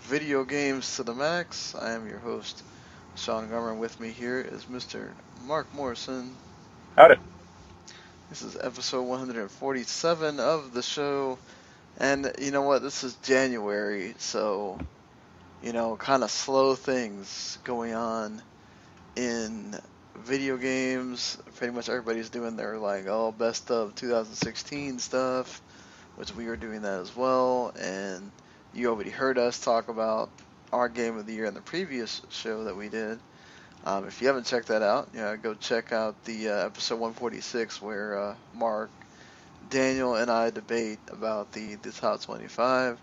Video Games to the Max. I am your host, Sean Gummer, and with me here is Mr. Mark Morrison. Howdy. This is episode 147 of the show, and you know what? This is January, so, kind of slow things going on in video games. Pretty much everybody's doing their, best of 2016 stuff, which we are doing that as well, and you already heard us talk about our game of the year in the previous show that we did. If you haven't checked that out, go check out the episode 146 where Mark, Daniel, and I debate about the top 25.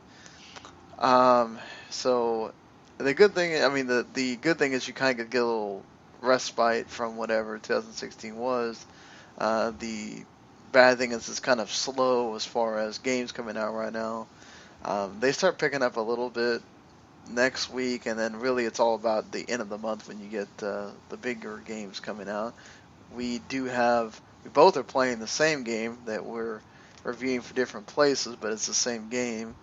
So the good thing, the good thing is you kind of get a little respite from whatever 2016 was. The bad thing is it's kind of slow as far as games coming out right now. They start picking up a little bit next week, and then really it's all about the end of the month when you get the bigger games coming out. We both are playing the same game that we're reviewing for different places, but it's the same game.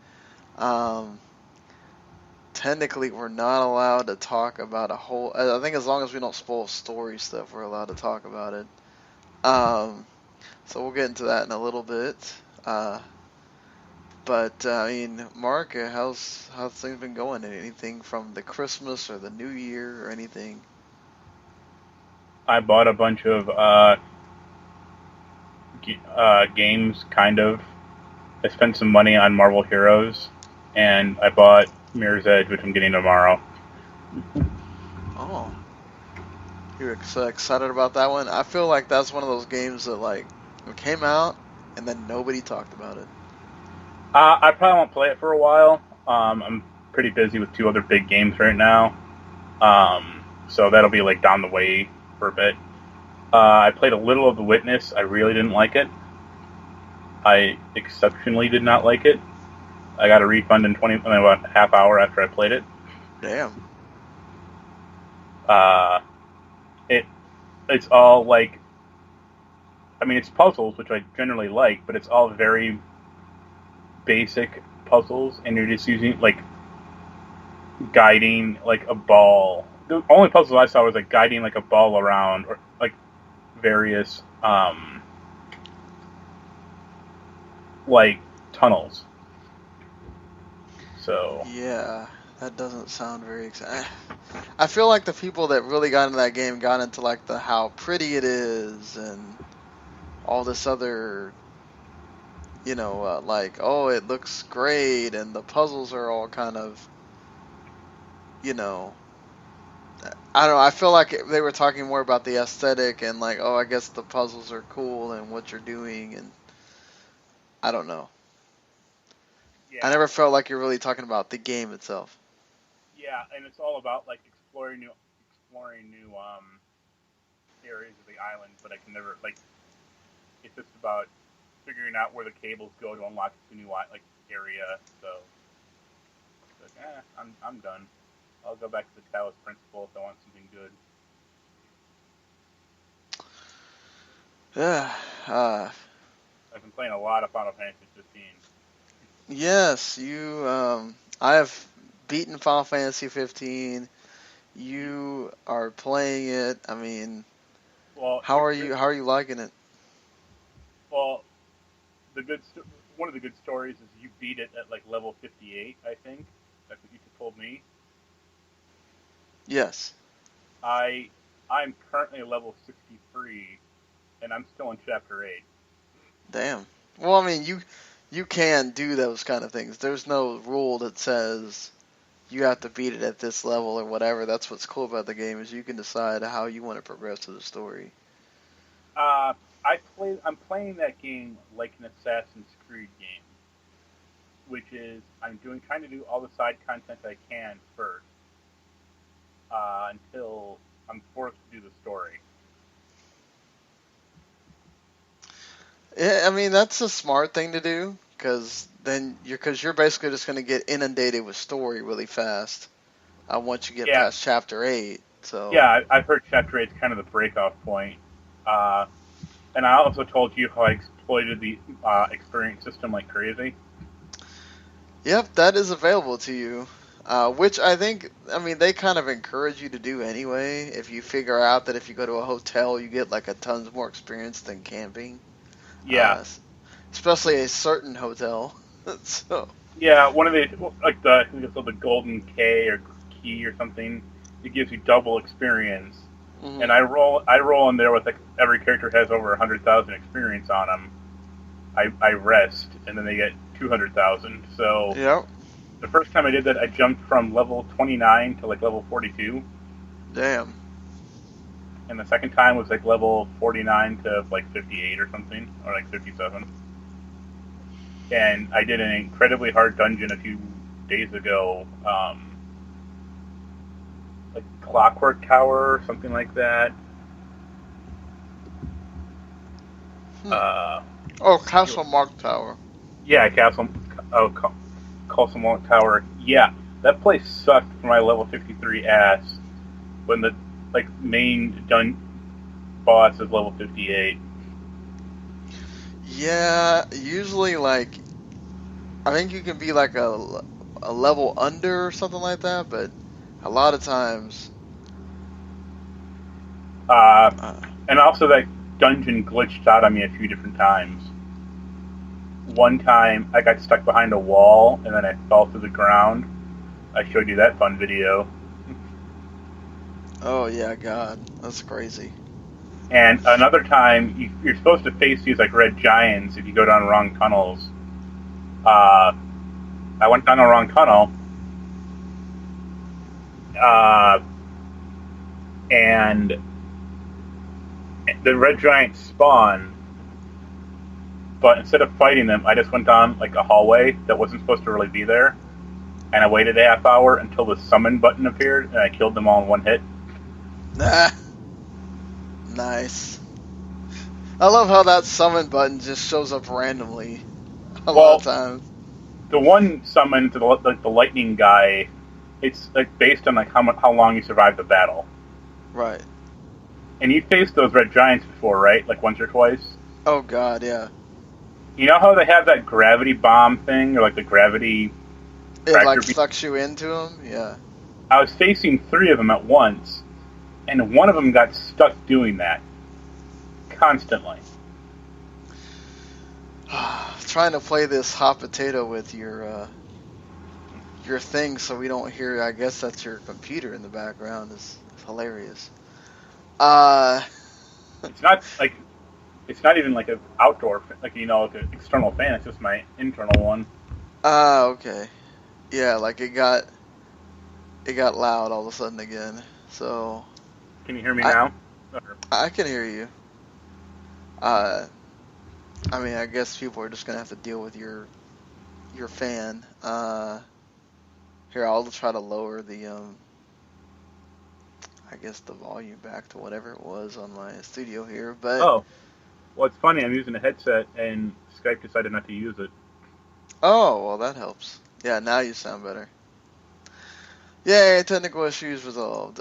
Technically, we're not allowed to talk about I think as long as we don't spoil story stuff, we're allowed to talk about it. So we'll get into that in a little bit. But Mark, how's things been going? Anything from the Christmas or the New Year or anything? I bought a bunch of games, kind of. I spent some money on Marvel Heroes, and I bought Mirror's Edge, which I'm getting tomorrow. Oh, you're excited about that one? I feel like that's one of those games that it came out and then nobody talked about it. I probably won't play it for a while. I'm pretty busy with two other big games right now, so that'll be down the way for a bit. I played a little of The Witness. I really didn't like it. I exceptionally did not like it. I got a refund in about a half hour after I played it. Damn. It's all it's puzzles, which I generally like, but it's all very basic puzzles, and you're just using guiding a ball. The only puzzles I saw was guiding a ball around, or various tunnels. So Yeah, that doesn't sound very exciting. I feel like the people that really got into that game got into the how pretty it is and all this other, oh, it looks great, and the puzzles are all kind of, I don't know. I feel like they were talking more about the aesthetic and oh, I guess the puzzles are cool and what you're doing, and I don't know. I yeah, never felt like you're really talking about the game itself. yeah, and it's all about exploring new areas of the island, but I can never it's just about figuring out where the cables go to unlock the new area. So I'm done. I'll go back to the Taoist principle if I want something good. Yeah. I've been playing a lot of Final Fantasy 15. Yes, I have beaten Final Fantasy 15. You are playing it. Well, how are you? How are you liking it? well, one of the good stories is you beat it at level 58. I think that's what you told me. Yes. I'm currently at level 63, and I'm still in chapter 8. Damn. Well, you can do those kind of things. There's no rule that says you have to beat it at this level or whatever. That's what's cool about the game is you can decide how you want to progress to the story. I'm playing that game like an Assassin's Creed game, which is trying to do all the side content I can first, until I'm forced to do the story. Yeah, that's a smart thing to do because you're basically just going to get inundated with story really fast once you get Yeah, past chapter 8. So yeah, I've heard chapter 8 is kind of the breakoff point. And I also told you how I exploited the experience system like crazy. yep, that is available to you. Which I think, I mean, they kind of encourage you to do anyway. If you figure out that if you go to a hotel, you get like a tons more experience than camping. Yeah, Uh, Especially a certain hotel. So, yeah. One of the like the I think it's called the Golden K or Key or something. It gives you double experience. And mhm. I roll in there with like every character has over 100,000 experience on them. I rest, and then they get 200,000. So Yep. the first time I did that, I jumped from level 29 to like level 42, Damn. and the second time was like level 49 to like 58 or something, or like 57. And I did an incredibly hard dungeon a few days ago, like Clockwork Tower or something like that. Hmm. Uh, Oh, Castle Mark Tower. yeah, Castle Tower. Yeah, that place sucked for my level 53 ass when the like main boss is level 58. Yeah, usually like I think you can be like a level under or something like that, but a lot of times, Uh, uh, and also that dungeon glitched out on me a few different times. One time I got stuck behind a wall and then I fell to the ground. I showed you that fun video. oh yeah, God, that's crazy. And another time you're supposed to face these like red giants if you go down wrong tunnels. Uh, I went down the wrong tunnel, uh, and the red giants spawned. But instead of fighting them, I just went down like a hallway that wasn't supposed to really be there, and I waited a half hour until the summon button appeared, and I killed them all in one hit. Nah, nice. I love how that summon button just shows up randomly a lot of Well, times. the one summon to the lightning guy, it's like based on like how long you survive the battle. Right. And you faced those red giants before, right? Like once or twice. Oh God, yeah. You know how they have that gravity bomb thing, or like the gravity It tractor like beam? sucks you into them. Yeah. I was facing three of them at once, and one of them got stuck doing that constantly. Trying to play this hot potato with your thing so we don't hear. I guess that's your computer in the background is hilarious. Uh, It's not like it's not even like an outdoor, like like an external fan. It's just my internal one. okay. Yeah, like it got loud all of a sudden again. So Can you hear me I now? I can hear you. Uh, I mean, I guess people are just gonna have to deal with your fan. Here I'll try to lower the I guess the volume back to whatever it was on my studio here. But Oh, well, it's funny. I'm using a headset, and Skype decided not to use it. oh well, that helps. Yeah, now you sound better. Yay, technical issues resolved.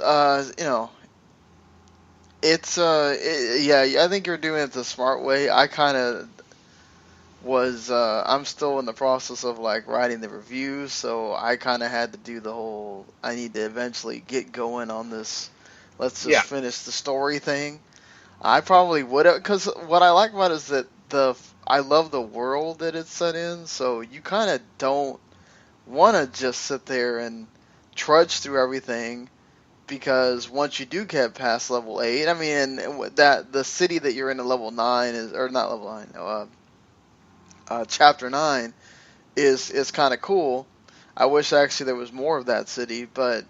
Yeah, I think you're doing it the smart way. I kind of I'm still in the process of like writing the reviews, so I kind of had to do the whole I need to eventually get going on this. Let's just Yeah, finish the story thing. I probably would have, because what I like about it is that I love the world that it's set in, so you kind of don't want to just sit there and trudge through everything, because once you do get past level 8, I mean, that the city that you're in at level 9 is, or not level 9, no, chapter 9 is kind of cool. I wish actually there was more of that city, but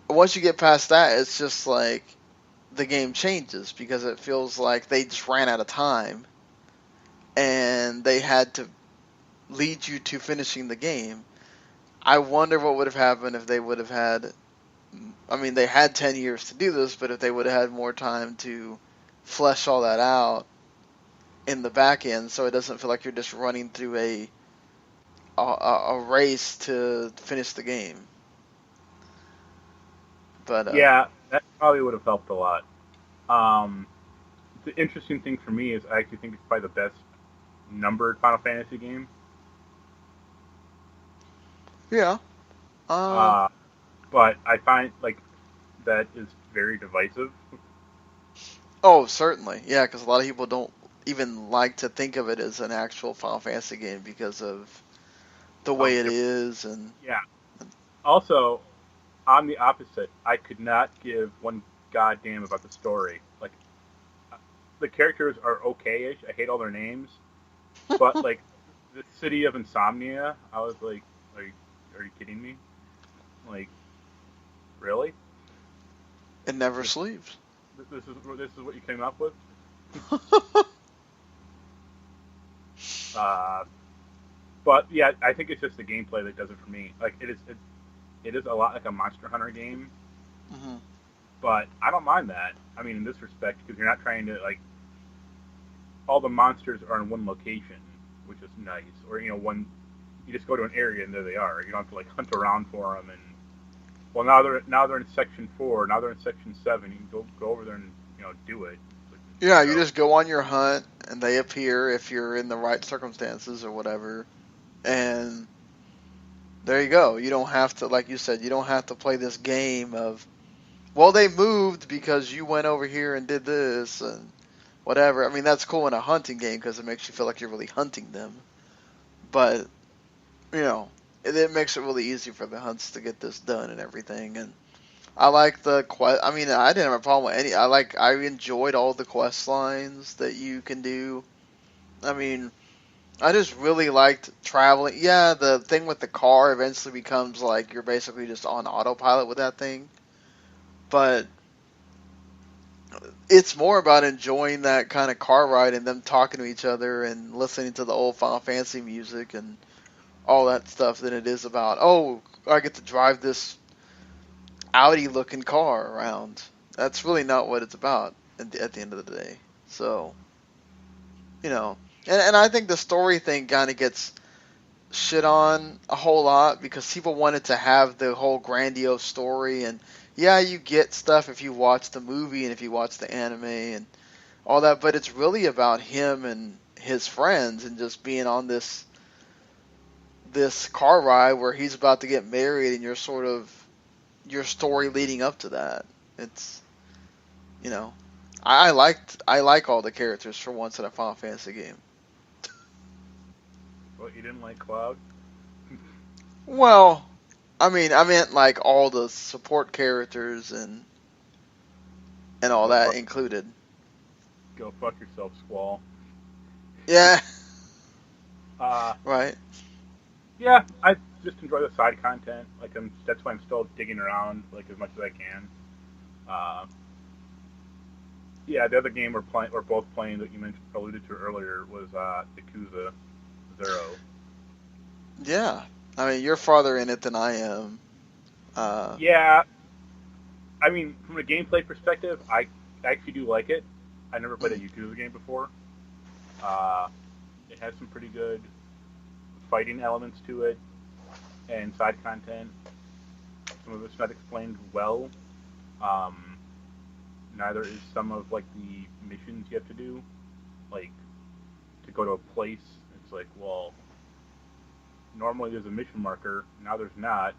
once you get past that, it's just like the game changes because it feels like they just ran out of time and they had to lead you to finishing the game. I wonder what would have happened if they would have had. I mean, they had 10 years to do this, but if they would have had more time to flesh all that out in the back end, so it doesn't feel like you're just running through a race to finish the game. But yeah, that probably would have helped a lot. Um, the interesting thing for me is I actually think it's probably the best numbered Final Fantasy game. yeah, Uh, But I find like that is very divisive. oh, certainly. Yeah, because a lot of people don't even like to think of it as an actual Final Fantasy game because of the How way it different. is and Yeah. Also, I'm the opposite. I could not give one goddamn about the story. Like the characters are okay-ish. I hate all their names, but like the city of Insomnia, I was like, are you kidding me? Like, really? it never This sleeps. this is what you came up with? Uh, but yeah, I think it's just the gameplay that does it for me. Like it is a lot like a Monster Hunter game, Hmm. but I don't mind that. I mean, in this respect, because you're not trying to like all the monsters are in one location, which is nice. Or one you just go to an area and there they are. You don't have to like hunt around for them. And well, now they're in section 4. Now they're in section 7. You can go over there and do it. Like, Yeah, you so just go on your hunt and they appear if you're in the right circumstances or whatever. And there you go. You don't have to, like you said, you don't have to play this game of, well, they moved because you went over here and did this and whatever. I mean, that's cool in a hunting game because it makes you feel like you're really hunting them. But, you know, it makes it really easy for the hunts to get this done and everything. And I like the quest. I mean, I didn't have a problem with any. I enjoyed all the quest lines that you can do. I mean, I just really liked traveling. Yeah, the thing with the car eventually becomes like you're basically just on autopilot with that thing. But it's more about enjoying that kind of car ride and them talking to each other and listening to the old Final Fantasy music and all that stuff than it is about, oh, I get to drive this Audi looking car around. That's really not what it's about at the end of the day. So, you know, and I think the story thing kind of gets shit on a whole lot because people wanted to have the whole grandiose story. And yeah, you get stuff if you watch the movie and if you watch the anime and all that, but it's really about him and his friends and just being on this car ride where he's about to get married and you're sort of your story leading up to that. It's, you know, I like all the characters for once in a Final Fantasy game. what you didn't like Cloud? Well, I mean, I meant like all the support characters and all Go that fuck included. go fuck yourself, Squall. Yeah, Uh, right. yeah, I just enjoy the side content. Like that's why I'm still digging around like as much as I can. Uh, yeah, the other game we're both playing that you mentioned alluded to earlier was Yakuza 0. Yeah. I mean, you're farther in it than I am. Uh, Yeah, I mean from a gameplay perspective, I actually do like it. I never played a mm, Yakuza game before. Uh, it has some pretty good fighting elements to it and side content. Some of it's not explained well. Um, neither is some of like the missions you have to do. Like to go to a place, it's like, well, normally there's a mission marker. Now there's not.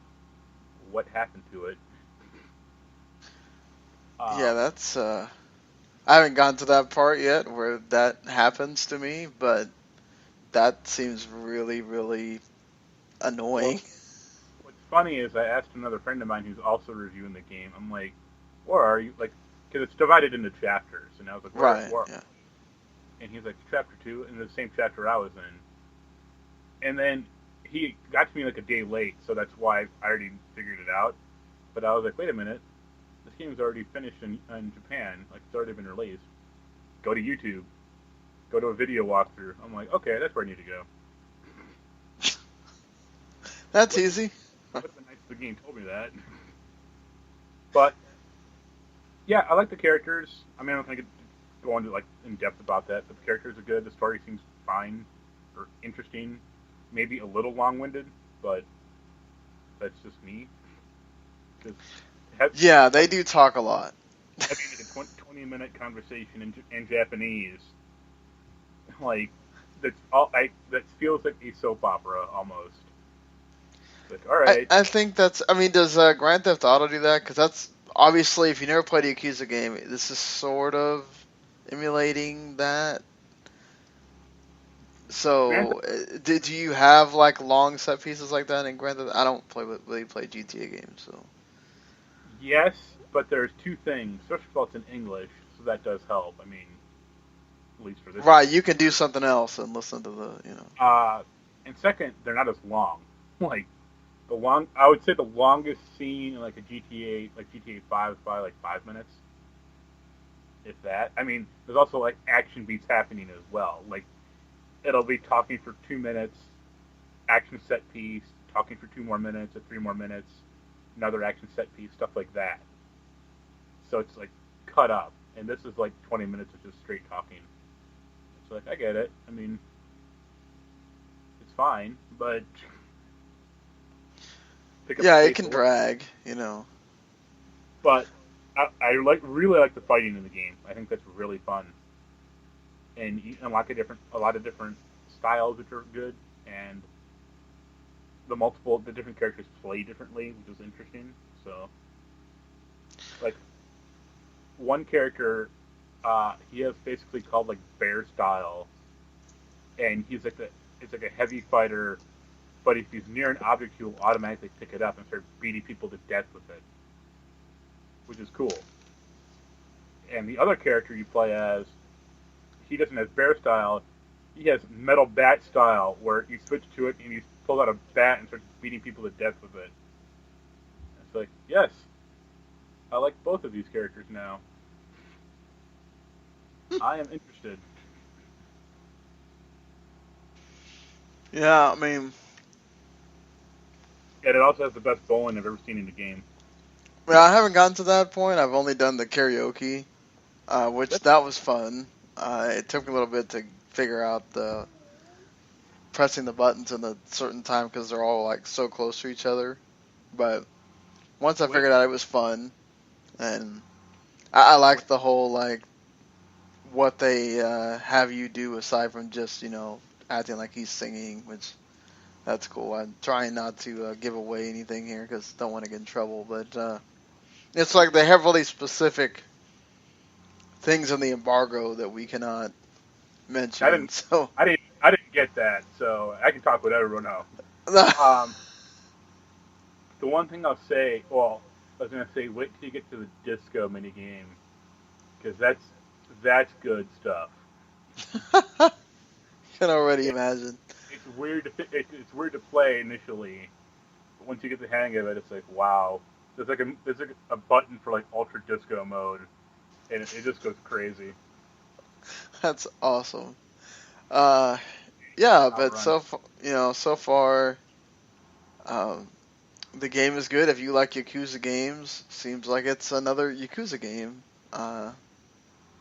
What happened to it? yeah, Um, that's I haven't gotten to that part yet where that happens to me, but that seems really, really well, annoying. what's funny is I asked another friend of mine who's also reviewing the game. I'm like, where are you? Like, because it's divided into chapters, and I was like, Right, where? yeah. And he's like, chapter 2, and the same chapter I was in. And then he got to me like a day late, so that's why I already figured it out. But I was like, wait a minute, this game's already finished in Japan. Like, it's already been released. Go to YouTube. Go to a video walkthrough. I'm like, okay, that's where I need to go. That's Would easy. have been nice if the game told me that. But yeah, I like the characters. I mean, I'm not gonna go into like in depth about that, but the characters are good. The story seems fine or interesting. Maybe a little long-winded, but that's just me. Because Yeah, they do talk a lot. having like a 20-minute conversation in Japanese, like that's all. That feels like a soap opera almost. It's like, all I, right. I think that's. I mean, does Grand Theft Auto do that? Because that's obviously, if you never played a Yakuza game, this is sort of emulating that. Grand So, did you have like long set pieces like that in Grand Theft? I don't really play GTA games, so. Yes, but there's two things. First of all, it's in English, so that does help. I mean, at least for this Right, game. you can do something else and listen to the. Uh, and second, they're not as long. Like I would say the longest scene in like a GTA, like GTA 5, is probably like 5 minutes, if that. I mean, there's also like action beats happening as well. Like it'll be talking for 2 minutes, action set piece, talking for 2 more minutes or 3 more minutes, another action set piece, stuff like that. So it's like cut up, and this is like 20 minutes of just straight talking. It's like I get it. I mean, it's fine, but pick up the Yeah, it pace a can little. drag. But I really like the fighting in the game. I think that's really fun, and you unlock a lot of different styles which are good, and the different characters play differently, which is interesting. So like one character, he has basically called like bear style, and it's like a heavy fighter. But if he's near an object, he will automatically pick it up and start beating people to death with it, which is cool. And the other character you play as, he doesn't have bear style. He has metal bat style, where you switch to it and he pulls out a bat and starts beating people to death with it. It's like, yes, I like both of these characters now. I am interested. Yeah, I mean, And it also has the best bowling I've ever seen in the game. well, I haven't gotten to that point. I've only done the karaoke, which That's that was fun. It took me a little bit to figure out the pressing the buttons in a certain time because they're all like so close to each other. But once I when figured out, it was fun, and I when liked the whole like what they have you do aside from just acting like he's singing, which that's cool. I'm trying not to give away anything here because don't want to get in trouble, but it's like they have really specific things in the embargo that we cannot I mention. didn't So I didn't get that, so I can talk whatever now. Um, the one thing I'll say, well, I was gonna say, wait till you get to the disco mini game because that's good stuff. can already It, imagine. it's weird to play initially, but once you get the hang of it, it's like wow. There's like a button for like ultra disco mode, and it just goes crazy. That's awesome. Uh, yeah, but Outrun. so far, um, the game is good. If you like Yakuza games, seems like it's another Yakuza game. Uh,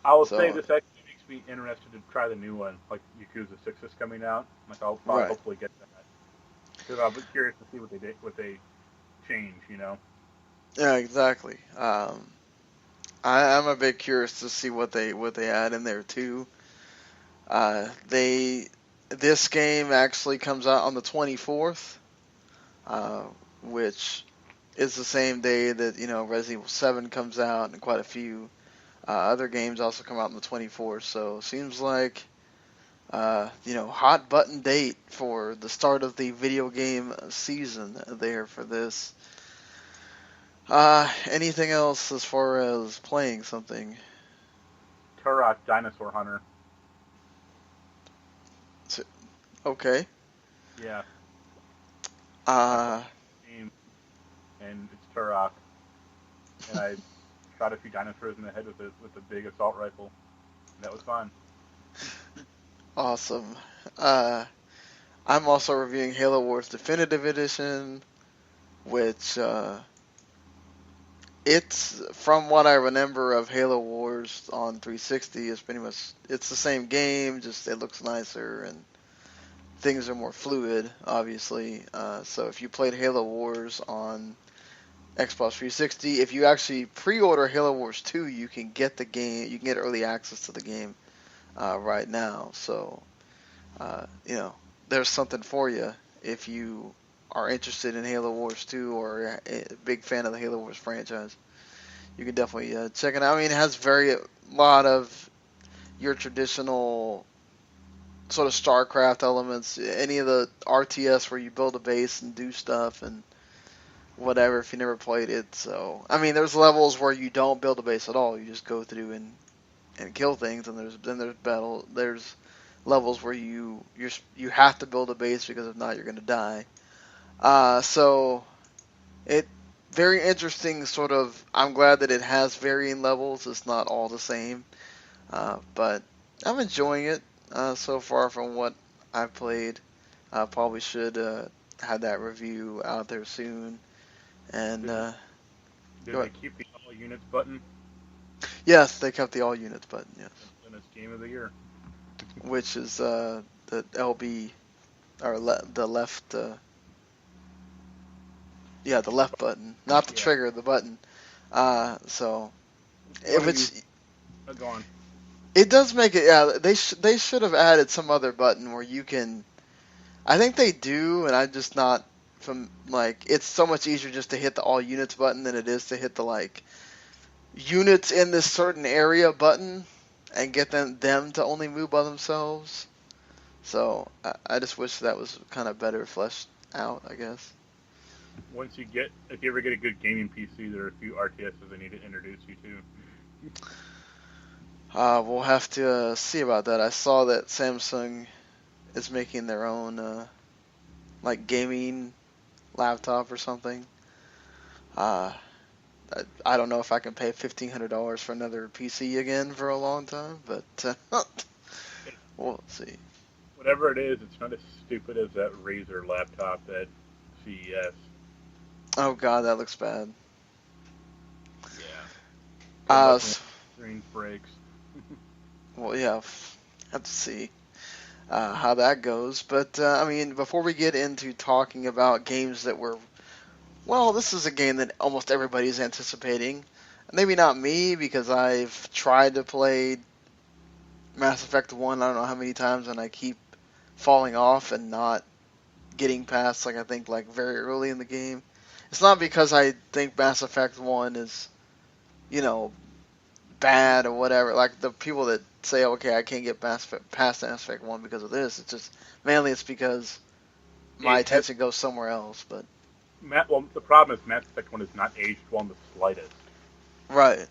I will say so this actually makes me interested to try the new one, like Yakuza 6 is coming out. Like I'll probably right, hopefully get that because I'll be curious to see what they change. You know. yeah, exactly. I'm a bit curious to see what they add in there too. They this game actually comes out on the 24th, uh, which is the same day that Resident Evil 7 comes out, and quite a few other games also come out on the 24th. So seems like hot button date for the start of the video game season there for this. Anything else as far as playing something? Turok Dinosaur Hunter. So- Okay. Yeah, I played Uh, the game and it's Turok, and I shot a few dinosaurs in the head with a big assault rifle. And that was fun. awesome. Uh, I'm also reviewing Halo Wars Definitive Edition, which it's from what I remember of Halo Wars on 360 is pretty much it's the same game, just it looks nicer and things are more fluid, obviously. So if you played Halo Wars on Xbox 360, if you actually pre-order Halo Wars 2, you can get the game, you can get early access to the game right now. So there's something for you if you are interested in Halo Wars 2 or a big fan of the Halo Wars franchise, you can definitely check it out. I mean, it has very lot of your traditional sort of StarCraft elements, any of the RTS where you build a base and do stuff and whatever if you never played it. So, I mean, there's levels where you don't build a base at all. You just go through and kill things, and there's levels where you have to build a base because if not you're going to die. So it very interesting sort of. I'm glad that it has varying levels. It's not all the same, but I'm enjoying it so far from what I've played. Probably should have that review out there soon. And Did they keep the all units button? Yes, they kept the all units button. Yes, And it's game of the year. which is the LB or the left. Yeah, the left button, not the trigger, the button. So if it's go on. It does make it. Yeah, they should have added some other button where you can. I think they do, and I'm just not from like. It's so much easier just to hit the all units button than it is to hit the like units in this certain area button and get them to only move by themselves. So I just wish that was kind of better fleshed out, I guess. If you ever get a good gaming PC, there are a few RTSs I need to introduce you to. We'll have to see about that. I saw that Samsung is making their own like gaming laptop or something. I don't know if I can pay $1,500 for another PC again for a long time, but we'll see. Whatever it is, it's not as stupid as that Razer laptop at CES. Oh god, that looks bad. Yeah. Screen breaks. Well, yeah, have to see how that goes. But I mean, before we get into talking about games that were, well, this is a game that almost everybody's anticipating. Maybe not me because I've tried to play Mass Effect 1 I don't know how many times and I keep falling off and not getting past like I think like very early in the game. It's not because I think Mass Effect 1 is, you know, bad or whatever. Like the people that say, okay, I can't get past Mass Effect 1 because of this. It's just mainly it's because my attention goes somewhere else. But the problem is Mass Effect 1 is not aged well in the slightest. Right.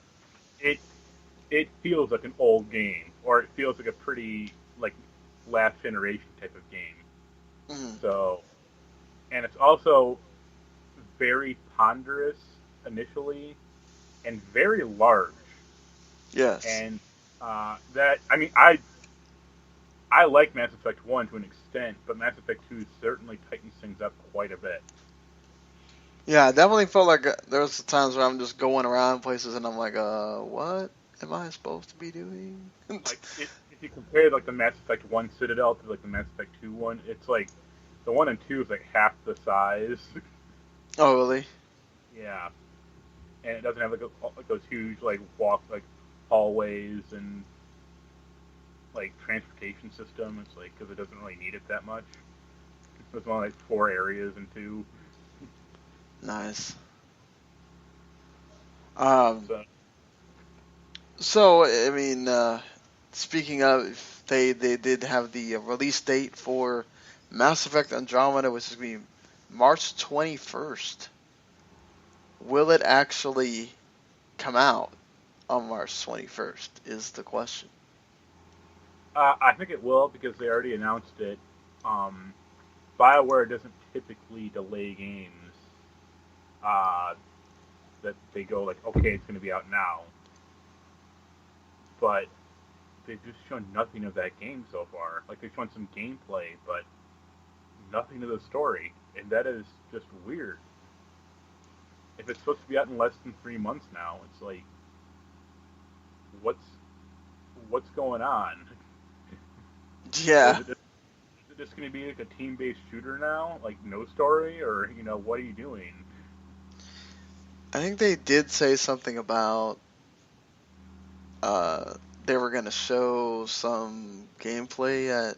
It feels like an old game, or it feels like a pretty like last generation type of game. Mm-hmm. So, and it's also very ponderous initially, and very large. Yes. And I like Mass Effect 1 to an extent, but Mass Effect 2 certainly tightens things up quite a bit. Yeah, I definitely felt like there was times where I'm just going around places and I'm like, what am I supposed to be doing? Like if you compare like the Mass Effect 1 Citadel to like the Mass Effect 2 one, it's like the 1 and 2 is like half the size. Oh, really? Yeah, and it doesn't have like those huge like hallways and like transportation system. It's like because it doesn't really need it that much. It's only like 4 areas and 2. Nice. So I mean, speaking of, they did have the release date for Mass Effect Andromeda, which is going to be March 21st. Will it actually come out on March 21st is the question. I think it will because they already announced it. BioWare doesn't typically delay games that they go like, okay, it's going to be out now. But they've just shown nothing of that game so far. Like they've shown some gameplay, but nothing of the story, and that is just weird. If it's supposed to be out in less than 3 months now, it's like, what's going on? Yeah. Is it just going to be like a team-based shooter now, like no story, or what are you doing? I think they did say something about they were going to show some gameplay at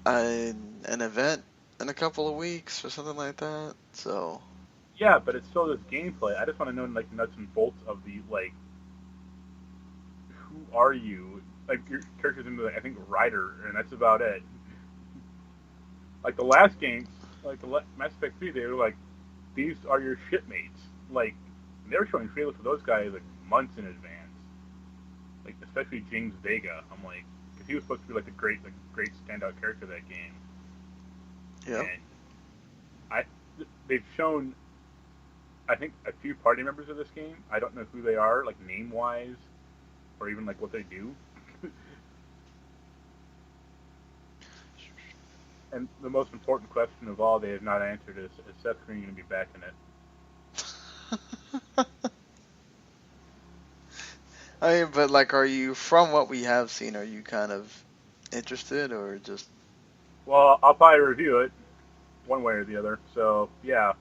an event in a couple of weeks or something like that. So Yeah, but it's still this gameplay. I just want to know like nuts and bolts of the like, who are you? Like your character's into like, I think Ryder, and that's about it. Like the last game, like the Mass Effect 3, they were like, these are your shipmates. Like they were showing trailers for those guys like months in advance. Like especially James Vega. I'm like, because he was supposed to be like the great standout character of that game. yeah. And I they've shown I think a few party members of this game. I don't know who they are, like name wise, or even like what they do. And the most important question of all they have not answered is Seth Green going to be back in it? I mean, but like, are you, from what we have seen, are you kind of interested or just? Well, I'll probably review it one way or the other. So yeah,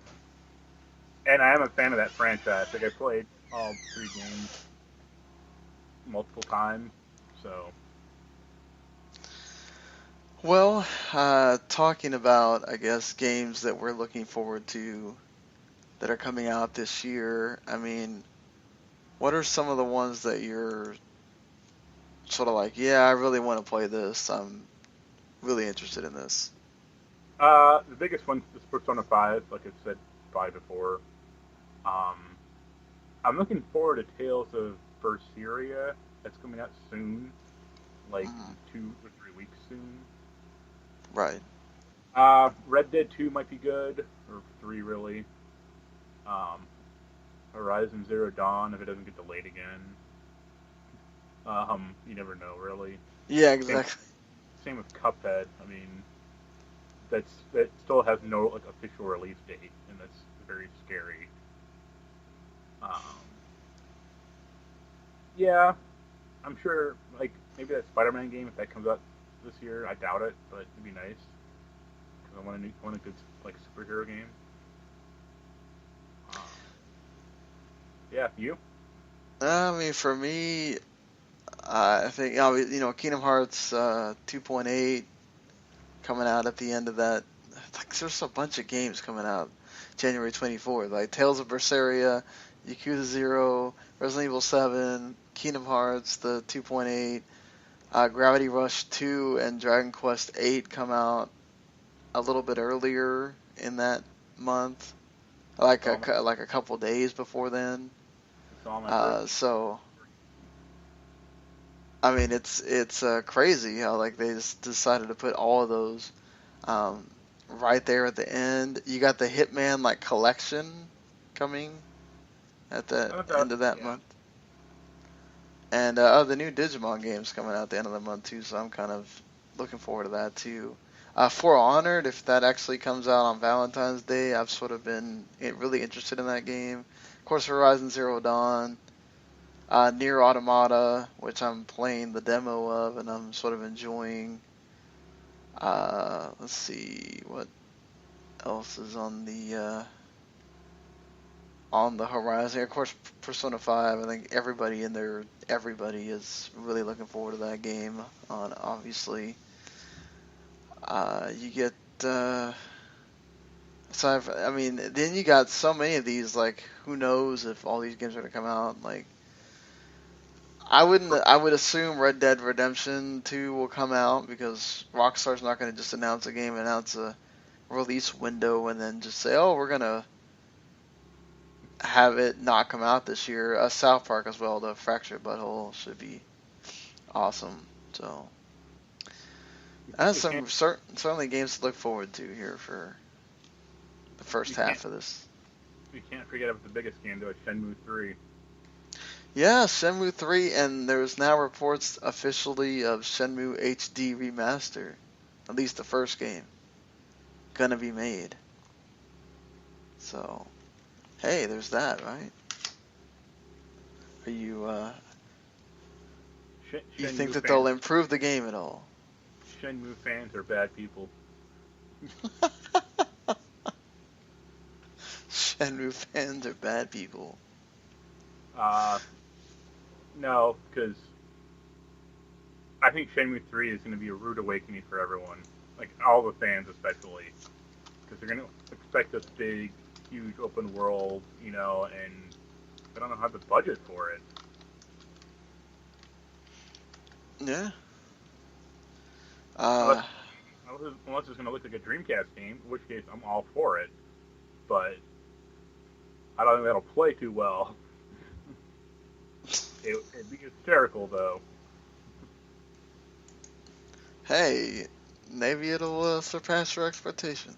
and I am a fan of that franchise. Like I played all 3 games multiple times. So Well, talking about, I guess, games that we're looking forward to that are coming out this year. I mean, what are some of the ones that you're sort of like, yeah, I really want to play this. I'm really interested in this. the biggest one is Persona 5. Like I said probably before. Um, I'm looking forward to Tales of Berseria. That's coming out soon, like Mhm. 2 or 3 weeks soon. Right. Red Dead 2 might be good, or 3 really. Um, Horizon Zero Dawn, if it doesn't get delayed again. You never know really. Yeah, Same exactly. same with Cuphead. I mean, that still has no like official release date, and that's very scary. Um, yeah, I'm sure like maybe that Spider-Man game if that comes out this year. I doubt it, but it'd be nice because I want a good like superhero game. Um, yeah, you? I mean, for me, I think, Kingdom Hearts 2.8 coming out at the end of that. Like, there's a bunch of games coming out January 24th, like Tales of Berseria, Yakuza 0, Resident Evil 7, Kingdom Hearts, the 2.8, Gravity Rush 2, and Dragon Quest 8 come out a little bit earlier in that month, It's like all my, like a couple days before then. it's all my birthday. So I mean, it's crazy how like they just decided to put all of those um, right there at the end. You got the Hitman like collection coming at the end of that Yeah. month, and the new Digimon games coming out at the end of the month too. So I'm kind of looking forward to that too. For Honored, if that actually comes out on Valentine's Day, I've sort of been really interested in that game. Of course, Horizon Zero Dawn. Near Automata, which I'm playing the demo of, and I'm sort of enjoying. Let's see what else is on the horizon. Of course, Persona 5. I think everybody is really looking forward to that game. On obviously, you get. I mean, then you got so many of these. Like, who knows if all these games are gonna come out? Like, I wouldn't. I would assume Red Dead Redemption 2 will come out because Rockstar's not going to just announce a game, announce a release window, and then just say, "Oh, we're gonna have it not come out this year." South Park as well, the Fractured Butthole should be awesome. So that's We some can't certainly games to look forward to here for the first we can't half of this. we can't forget about the biggest game though, Shenmue 3. Yeah, Shenmue 3, and there's now reports officially of Shenmue HD Remaster, at least the first game, gonna be made. So, hey, there's that, right? Are you think Shenmue that fans they'll improve the game at all? Shenmue fans are bad people. Shenmue fans are bad people. Uh, no, because I think Shenmue 3 is going to be a rude awakening for everyone, like all the fans especially. because they're going to expect this big, huge open world, and I don't know how to budget for it. Yeah. Unless it's going to look like a Dreamcast game, in which case I'm all for it. But I don't think that'll play too well. It'd be hysterical, though. Hey, maybe it'll surpass your expectations.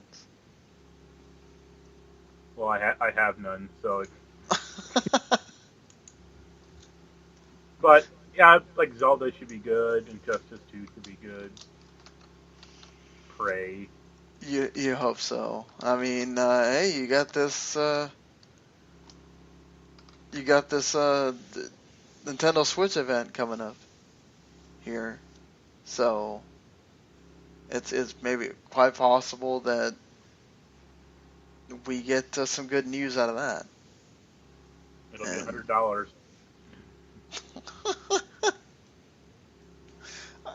Well, I have none, so it's... But, yeah, like Zelda should be good, Injustice 2 should be good. Prey. You hope so. I mean, hey, you got this Nintendo Switch event coming up here, so it's maybe quite possible that we get some good news out of that. It'll be $100.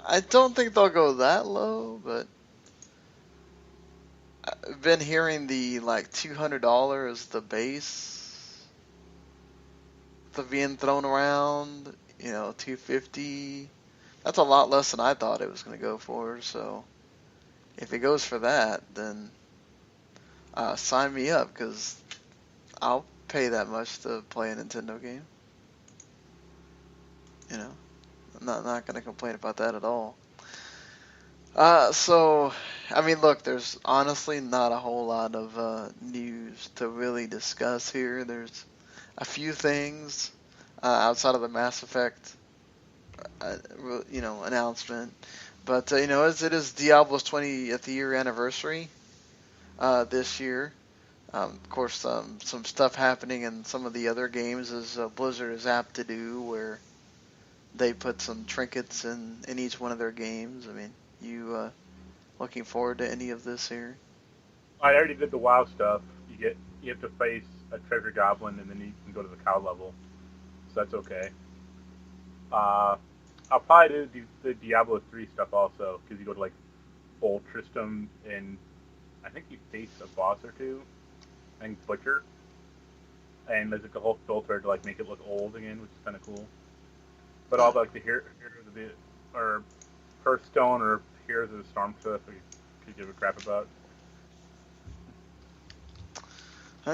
I don't think they'll go that low, but I've been hearing the like $200 the base, the being thrown around. $250. That's a lot less than I thought it was going to go for. So if it goes for that, then sign me up, because I'll pay that much to play a Nintendo game. I'm not going to complain about that at all. So, I mean, look, there's honestly not a whole lot of news to really discuss here. There's a few things outside of the Mass Effect, announcement. But, as it is Diablo's 20th year anniversary this year, of course, some stuff happening in some of the other games, as Blizzard is apt to do, where they put some trinkets in each one of their games. I mean, you looking forward to any of this here? I already did the WoW stuff. You have to face a treasure goblin, and then you can go to the cow level. So that's okay. I'll probably do the Diablo 3 stuff also, because you go to like Old Tristram, and I think you face a boss or two, and Butcher, and there's like a whole filter to like make it look old again, which is kind of cool. But all the heroes of the or Hearthstone or Heroes of the Storm stuff, I could give a crap about.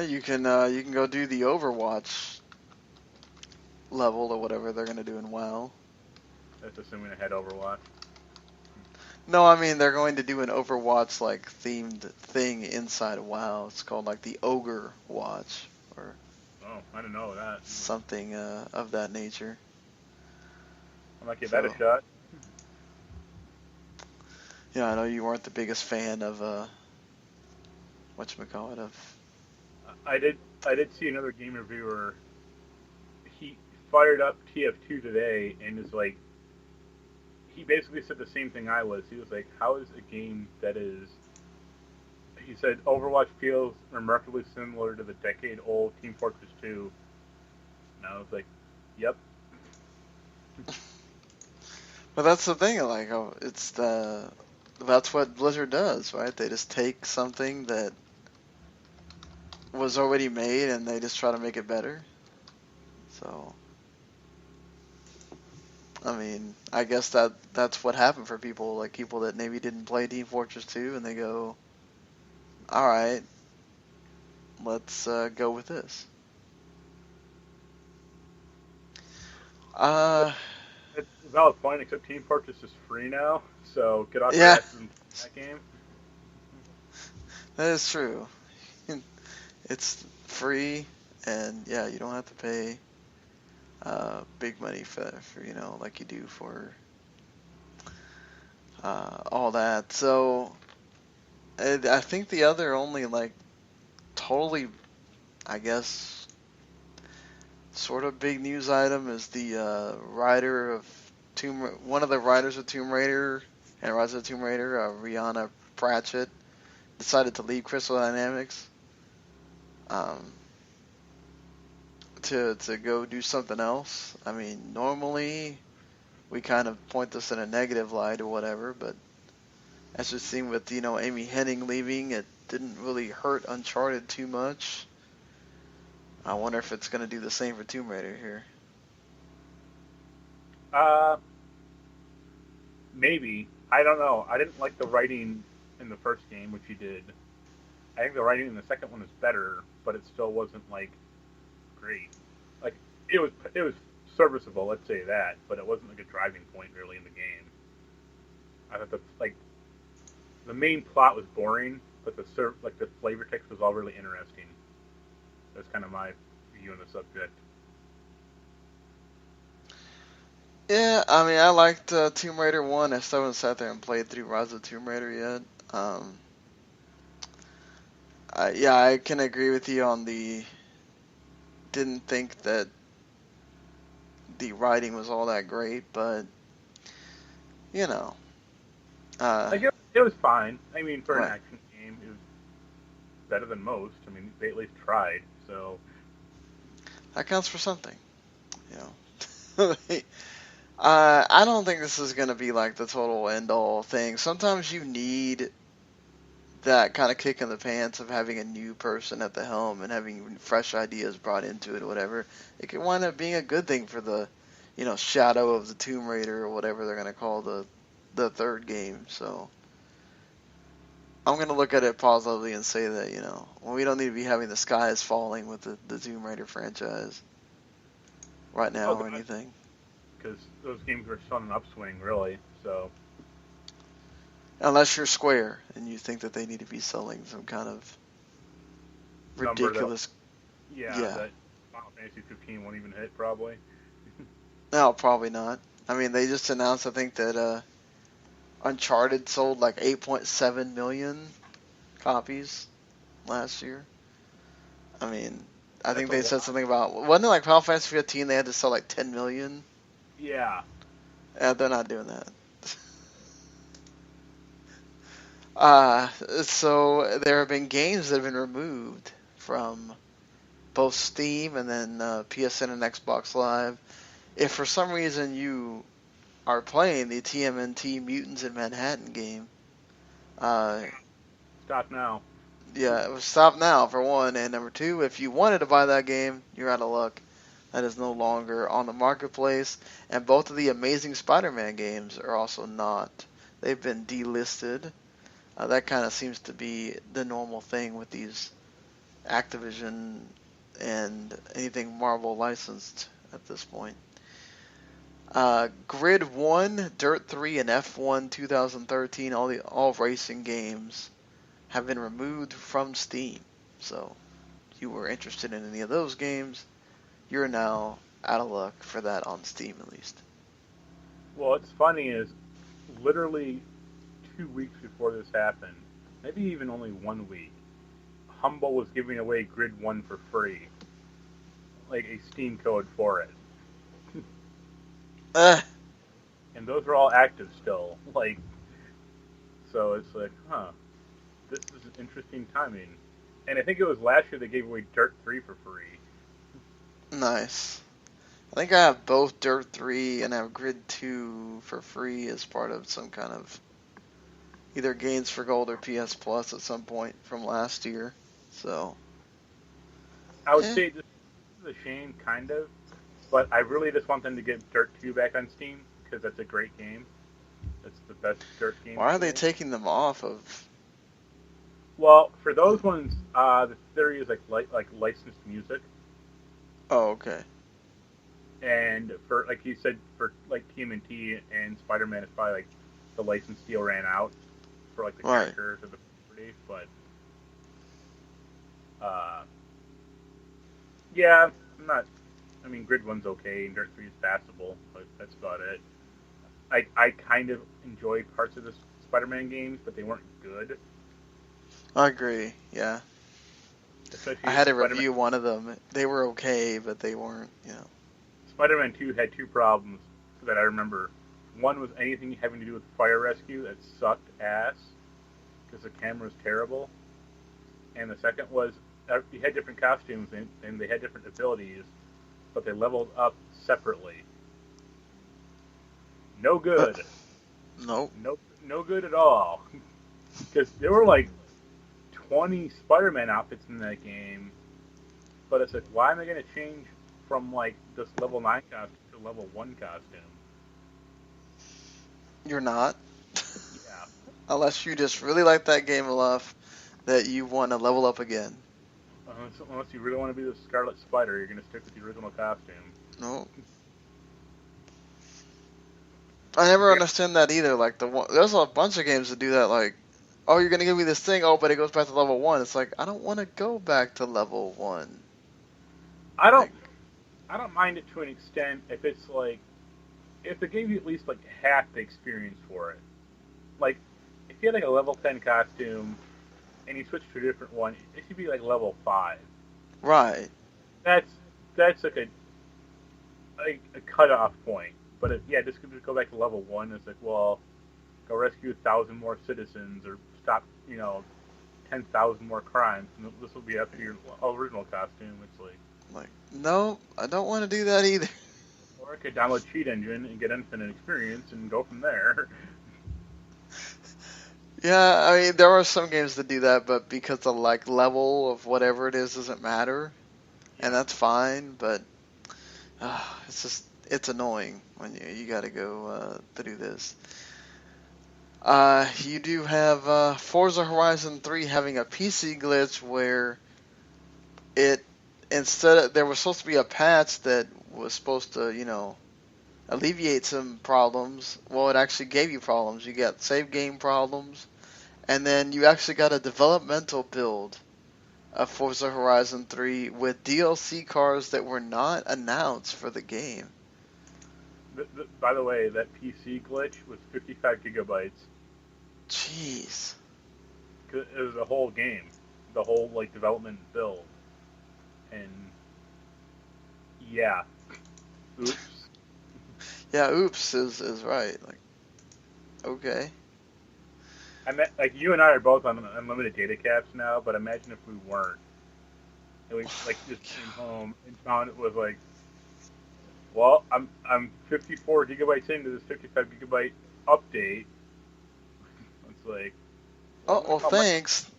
You can go do the Overwatch level or whatever they're gonna do in WoW. That's assuming I had Overwatch. No, I mean they're going to do an Overwatch like themed thing inside of WoW. It's called like the Ogre Watch or I didn't know that. Something of that nature. I might give that a shot. Yeah, I know you weren't the biggest fan of whatchamacallit of. I did see another game reviewer. He fired up TF2 today and is like, he basically said the same thing I was. He was like, how is a game that is, he said, Overwatch feels remarkably similar to the decade-old Team Fortress 2. And I was like, yep. But that's the thing, like, that's what Blizzard does, right? They just take something that was already made and they just try to make it better. So, I mean, I guess that's what happened for people, like people that maybe didn't play Team Fortress 2, and they go, all right, let's go with this. It's a valid point, except Team Fortress is free now, so get off your asses and play that game. That is true. It's free, and yeah, you don't have to pay big money for like you do for all that. So I think the other only like totally, I guess, sort of big news item is the writer of one of the writers of Tomb Raider and Rise of the Tomb Raider, Rihanna Pratchett, decided to leave Crystal Dynamics to go do something else. I mean, normally we kind of point this in a negative light or whatever, but as we've seen with Amy Hennig leaving, it didn't really hurt Uncharted too much. I wonder if it's going to do the same for Tomb Raider here. Maybe. I don't know. I didn't like the writing in the first game, which you did. I think the writing in the second one is better, but it still wasn't like great. Like it was serviceable, let's say that, but it wasn't like a driving point really in the game. I thought the main plot was boring, but the flavor text was all really interesting. That's kind of my view on the subject. Yeah, I mean, I liked Tomb Raider 1. I still haven't sat there and played through Rise of Tomb Raider yet. I can agree with you on the... Didn't think that the writing was all that great, but, you know. It was fine. I mean, for right. an action game, it was better than most. I mean, they at least tried, so... That counts for something, you know. I don't think this is going to be like the total end-all thing. Sometimes you need that kind of kick in the pants of having a new person at the helm and having fresh ideas brought into it or whatever. It could wind up being a good thing for the, Shadow of the Tomb Raider or whatever they're going to call the third game. So I'm going to look at it positively and say that, we don't need to be having the skies falling with the Tomb Raider franchise right now or anything. Because those games are still on an upswing, really. So, unless you're Square and you think that they need to be selling some kind of ridiculous. Yeah. That Final Fantasy 15 won't even hit probably. No, probably not. I mean, they just announced, I think, that Uncharted sold like 8.7 million copies last year. I mean, I think they said something about, wasn't it like Final Fantasy 15 they had to sell like 10 million? Yeah. They're not doing that. So there have been games that have been removed from both Steam and then PSN and Xbox Live. If for some reason you are playing the TMNT Mutants in Manhattan game, stop now. Yeah, it was stop now for one, and number two, if you wanted to buy that game, you're out of luck. That is no longer on the marketplace, and both of the Amazing Spider-Man games are also not. They've been delisted. That kind of seems to be the normal thing with these Activision and anything Marvel licensed at this point. Grid 1, Dirt 3, and F1 2013, all racing games have been removed from Steam. So, if you were interested in any of those games, you're now out of luck for that on Steam at least. Well, what's funny is literally 2 weeks before this happened, maybe even only 1 week, Humble was giving away Grid 1 for free. Like a Steam code for it. And those are all active still. So it's like, this is interesting timing. And I think it was last year they gave away Dirt 3 for free. Nice. I think I have both Dirt 3 and I have Grid 2 for free as part of some kind of either Games for Gold or PS Plus at some point from last year. So I would say this is a shame, kind of. But I really just want them to get Dirt 2 back on Steam, because that's a great game. That's the best Dirt game. Why are they taking them off of? Well, for those ones, the theory is like licensed music. Oh, okay. And for, like you said, for like TMNT and Spider-Man, it's probably like the license deal ran out for like the characters or the property. But yeah, I'm not. I mean, Grid 1's okay, and Dirt 3 is passable, but that's about it. I kind of enjoyed parts of the Spider-Man games, but they weren't good. I agree, yeah. Especially I had to review one of them. They were okay, but they weren't, Spider-Man 2 had two problems that I remember. One was anything having to do with fire rescue that sucked ass, because the camera was terrible. And the second was, you had different costumes, and they had different abilities, but they leveled up separately. No good. Nope. No good at all. Because there were like 20 Spider-Man outfits in that game, but it's like, why am I going to change from like this level 9 costume to level 1 costume? You're not. Yeah. Unless you just really like that game enough that you want to level up again. Unless you really want to be the Scarlet Spider, you're going to stick with the original costume. No. I never understand that either. Like there's a bunch of games that do that. Like, oh, you're gonna give me this thing. Oh, but it goes back to level 1. It's like I don't want to go back to level 1. I don't. Like, I don't mind it to an extent if it's like, if they gave you at least like half the experience for it. Like, if you had like a level 10 costume and you switch to a different one, it should be like level 5. right. That's like a cutoff point. But just go back to level 1. It's like, well, go rescue 1,000 more citizens or stop 10,000 more crimes. And this will be after your original costume. It's like, no, I don't want to do that either. or I could download Cheat Engine and get infinite experience and go from there. Yeah, I mean there are some games that do that, but because the like level of whatever it is doesn't matter, and that's fine. But it's annoying when you got to go to do this. You do have Forza Horizon 3 having a PC glitch where there was supposed to be a patch that was supposed to, alleviate some problems. Well, it actually gave you problems. You got save game problems, and then you actually got a developmental build of Forza Horizon 3 with DLC cars that were not announced for the game. By the way, that PC glitch was 55 gigabytes. Jeez. It was a whole game, the whole like development build, and yeah, oops. Yeah, oops is right. Like, okay. I meant, like, you and I are both on unlimited data caps now, but imagine if we weren't. And we like just came home and found it was like, well, I'm 54 gigabytes into this 55 gigabyte update. It's like, Oh, well, thanks.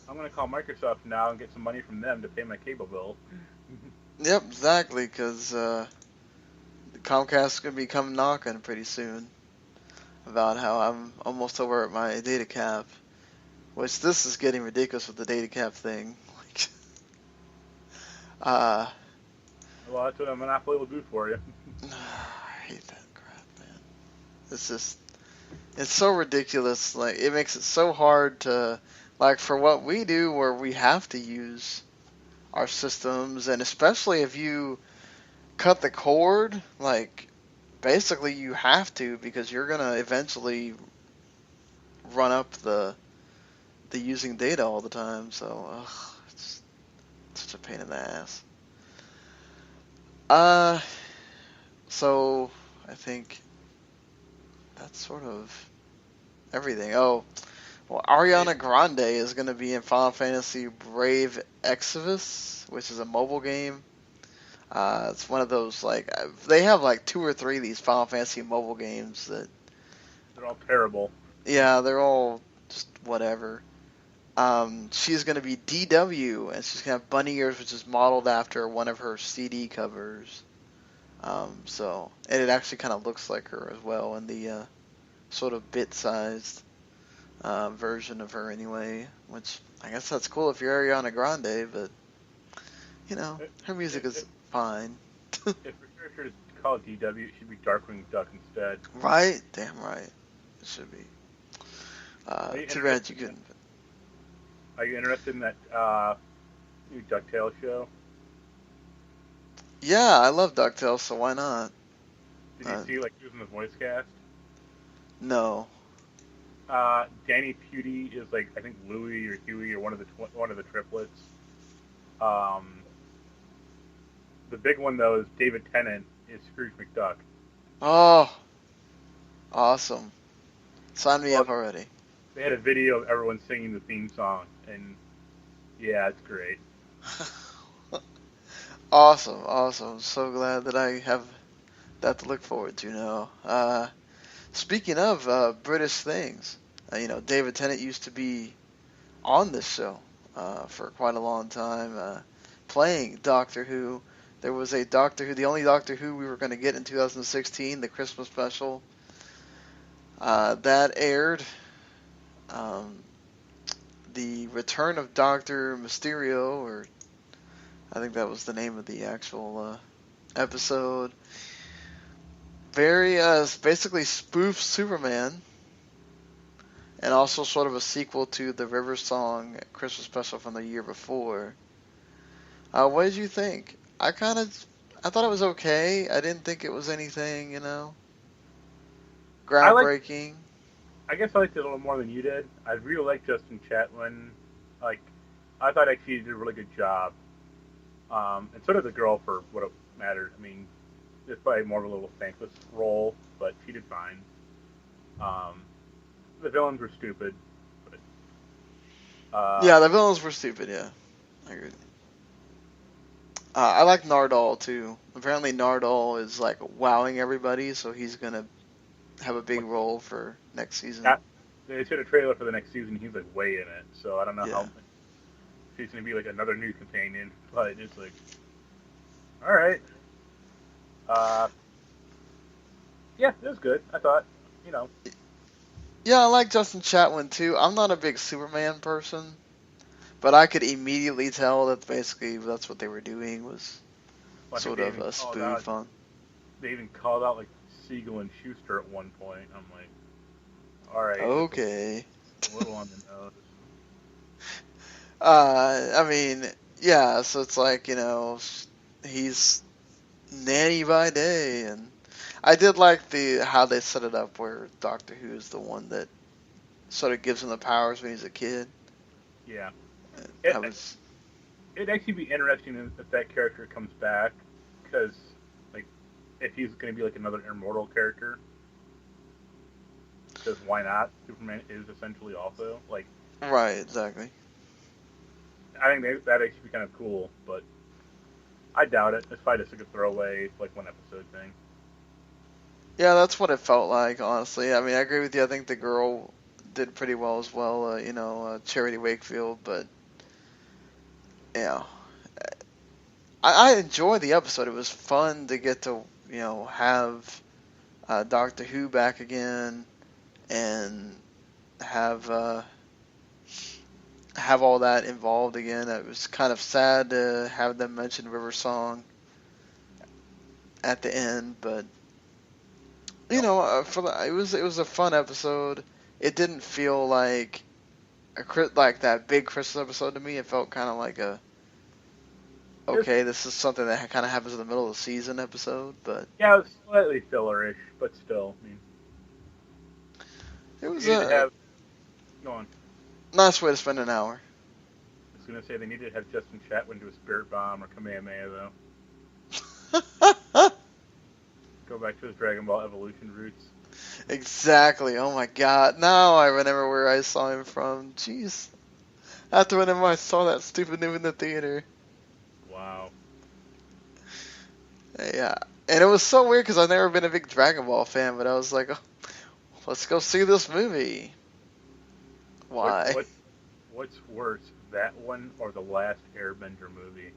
I'm gonna call Microsoft now and get some money from them to pay my cable bill. Yep, exactly, because Comcast is going to be coming knocking pretty soon about how I'm almost over at my data cap, which this is getting ridiculous with the data cap thing. Well, that's what a monopoly will do for you. I hate that crap, man. It's so ridiculous. Like, it makes it so hard to, like, for what we do where we have to use our systems, and especially if you cut the cord, like, basically you have to, because you're going to eventually run up the using data all the time, so it's such a pain in the ass. So I think that's sort of everything. Oh, well, Ariana Grande is going to be in Final Fantasy Brave Exvius, which is a mobile game. It's one of those, like, they have like 2 or 3 of these Final Fantasy mobile games that... They're all terrible. Yeah, they're all just whatever. She's going to be DW, and she's going to have bunny ears, which is modeled after one of her CD covers. And it actually kind of looks like her as well in the sort of bit-sized version of her anyway, which I guess that's cool if you're Ariana Grande, but, her music is fine. If your character is called DW, it should be Darkwing Duck instead. Right? Damn right. It should be. Too bad you couldn't. Are you interested in that new DuckTales show? Yeah, I love DuckTales, so why not? Did you see, like, using the voice cast? No. Danny Pudi is, like, I think Louie or Huey or one of the triplets. The big one, though, is David Tennant is Scrooge McDuck. Oh, awesome. Sign me up already. They had a video of everyone singing the theme song, and yeah, it's great. Awesome. So glad that I have that to look forward to now. Speaking of British things, David Tennant used to be on this show for quite a long time, playing Doctor Who. There was a Doctor Who, the only Doctor Who we were going to get in 2016, the Christmas special. That aired. Um, the Return of Doctor Mysterio, or I think that was the name of the actual episode. Very basically spoof Superman, and also sort of a sequel to the River Song Christmas special from the year before. What did you think? I thought it was okay. I didn't think it was anything, I like. groundbreaking. I guess I liked it a little more than you did. I really liked Justin Chatwin. Like, I thought actually he did a really good job. And so did the girl for what it mattered. I mean, it's probably more of a little thankless role, but she did fine. The villains were stupid, but Yeah, the villains were stupid. Yeah, I agree. I like Nardole too. Apparently, Nardole is like wowing everybody, so he's gonna have a big role for next season. they showed a trailer for the next season. He's like way in it, so I don't know Yeah. how if he's gonna be like another new companion. But it's like, all right, yeah, it was good. I thought, you know, Yeah, I like Justin Chatwin too. I'm not a big Superman person, but I could immediately tell that basically that's what they were doing was I think sort they of even a called out. spoof on. They even called out like Siegel and Schuster at one point. I'm like, all right, Okay. that's a little on the nose. I mean, yeah, so it's like, he's nanny by day, and I did like how they set it up where Doctor Who is the one that sort of gives him the powers when he's a kid. Yeah, That it, was, it'd actually be interesting if that character comes back, because like if he's going to be like another immortal character, because why not? Superman is essentially also like right, exactly. I think that'd actually be kind of cool, but I doubt it. It's probably just like a throwaway like one episode thing. Yeah, that's what it felt like, honestly. I mean, I agree with you. I think the girl did pretty well as well, Charity Wakefield, but, yeah. I enjoyed the episode. It was fun to get to, have Doctor Who back again and have have all that involved again. It was kind of sad to have them mention River Song at the end, but Yep. it was a fun episode. It didn't feel like like that big Christmas episode to me. It felt kind of like okay, this is something that kind of happens in the middle of the season episode, but Yeah, it was slightly fillerish, but still, I mean, it was you need to a have. Go on. nice way to spend an hour. I was gonna say they need to have Justin Chatwin do a Spirit Bomb or Kamehameha though. Go back to his Dragon Ball Evolution roots. Exactly. Oh my God. Now I remember where I saw him from. Jeez. After whenever I saw that stupid movie in the theater. Wow. Yeah. And it was so weird because I've never been a big Dragon Ball fan, but I was like, oh, let's go see this movie. Why? What's worse, that one or the last Airbender movie?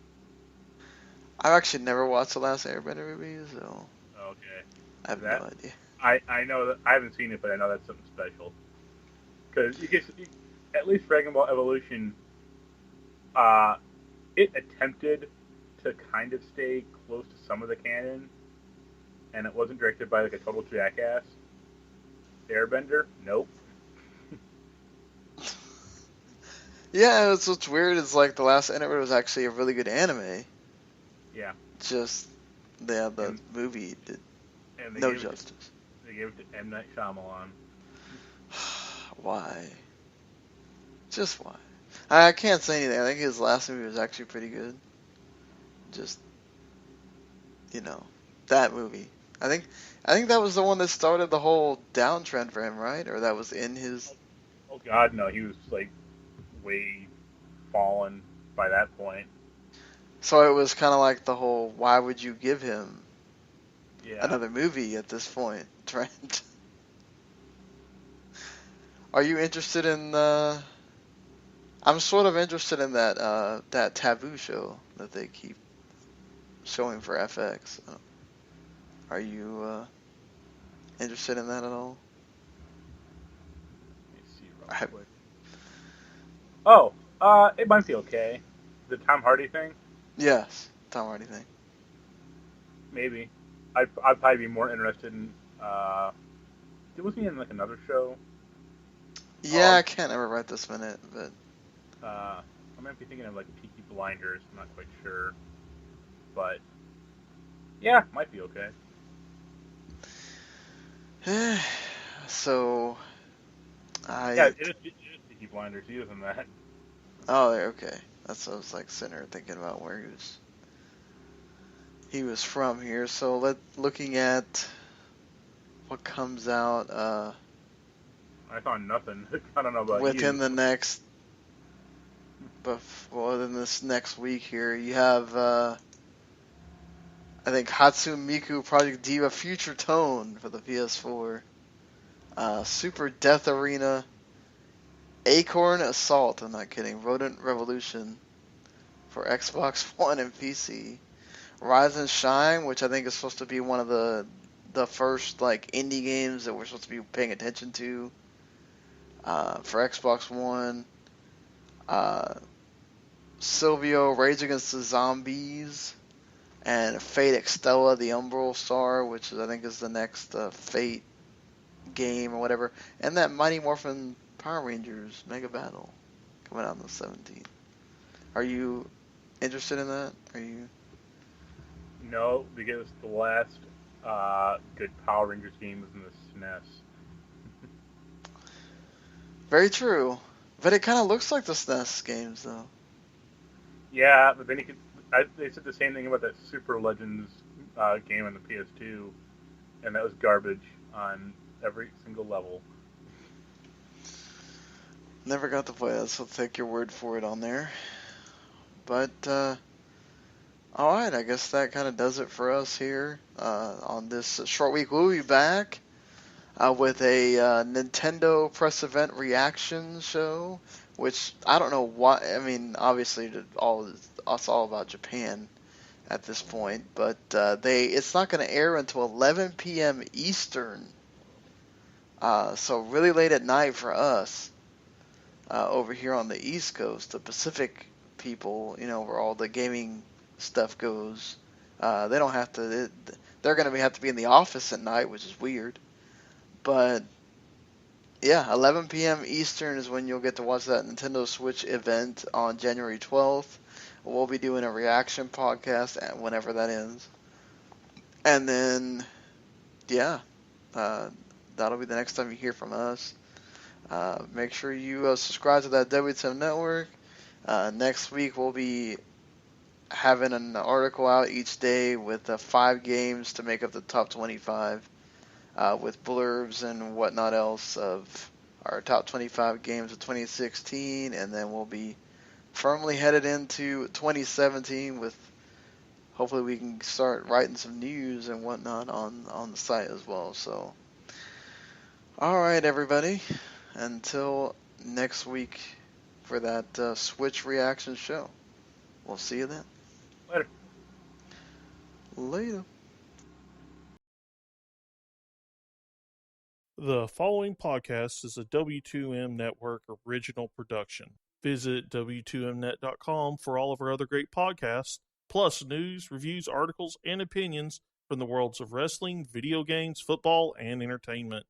I've actually never watched the last Airbender movie, so Okay. I have no idea. I know that I haven't seen it, but I know that's something special. Because at least Dragon Ball Evolution, it attempted to kind of stay close to some of the canon, and it wasn't directed by like a total jackass. Airbender, nope. Yeah, it's what's weird is like the last Airbender was actually a really good anime. Yeah. Just the movie did And no justice. They gave it to M. Night Shyamalan. Why? Just why? I can't say anything. I think his last movie was actually pretty good. Just, that movie. I think that was the one that started the whole downtrend for him, right? Or that was in his. Oh God, no, he was like way fallen by that point. So it was kind of like the whole why would you give him Yeah. another movie at this point trend. Are you interested in I'm sort of interested in that Taboo show that they keep showing for FX. Are you interested in that at all? Let me see real I, quick. Oh, it might be okay. The Tom Hardy thing, yes, Tom Hardy thing. maybe. I'd probably be more interested in. Was he in like another show? Yeah, Oh, I can't ever write this minute, but I might be thinking of like Peaky Blinders. I'm not quite sure, but yeah, might be okay. so Yeah, I it is Peaky Blinders. He is in that. oh okay. That's what I was like sitting there thinking about where he was from here. So looking at what comes out I found nothing. I don't know about within you. the next within this next week here, you have I think Hatsune Miku Project Diva Future Tone for the PS4, Super Death Arena, Acorn Assault, I'm not kidding, Rodent Revolution for Xbox One and PC, Rise and Shine, which I think is supposed to be one of the first like indie games that we're supposed to be paying attention to for Xbox One, uh, Silvio Rage Against the Zombies, and Fate Extella, the Umbral Star, which I think is the next Fate game or whatever, and that Mighty Morphin Power Rangers Mega Battle coming out on the 17th. Are you interested in that? Are you? No, because the last good Power Rangers game was in the SNES. Very true, but it kind of looks like the SNES games though. Yeah, but then you could. They said the same thing about that Super Legends game on the PS2, and that was garbage on every single level. Never got to play that, so I'll take your word for it on there. But all right, I guess that kind of does it for us here on this short week. We'll be back with a Nintendo press event reaction show, which I don't know why. I mean, obviously, it's all about Japan at this point, but it's not going to air until 11 p.m. Eastern, so really late at night for us over here on the East Coast. The Pacific people, where all the gaming stuff goes, they don't have to. They're going to have to be in the office at night, which is weird. But yeah, 11 p.m. Eastern is when you'll get to watch that Nintendo Switch event on January 12th. We'll be doing a reaction podcast whenever that ends. And then, yeah, uh, that'll be the next time you hear from us. Make sure you subscribe to that WTM Network. Next week, we'll be having an article out each day with 5 games to make up the top 25 with blurbs and whatnot else of our top 25 games of 2016. And then we'll be firmly headed into 2017 with hopefully we can start writing some news and whatnot on the site as well. So, all right, everybody. Until next week for that Switch reaction show. We'll see you then. Later. Later. The following podcast is a W2M Network original production. Visit W2Mnet.com for all of our other great podcasts, plus news, reviews, articles, and opinions from the worlds of wrestling, video games, football, and entertainment.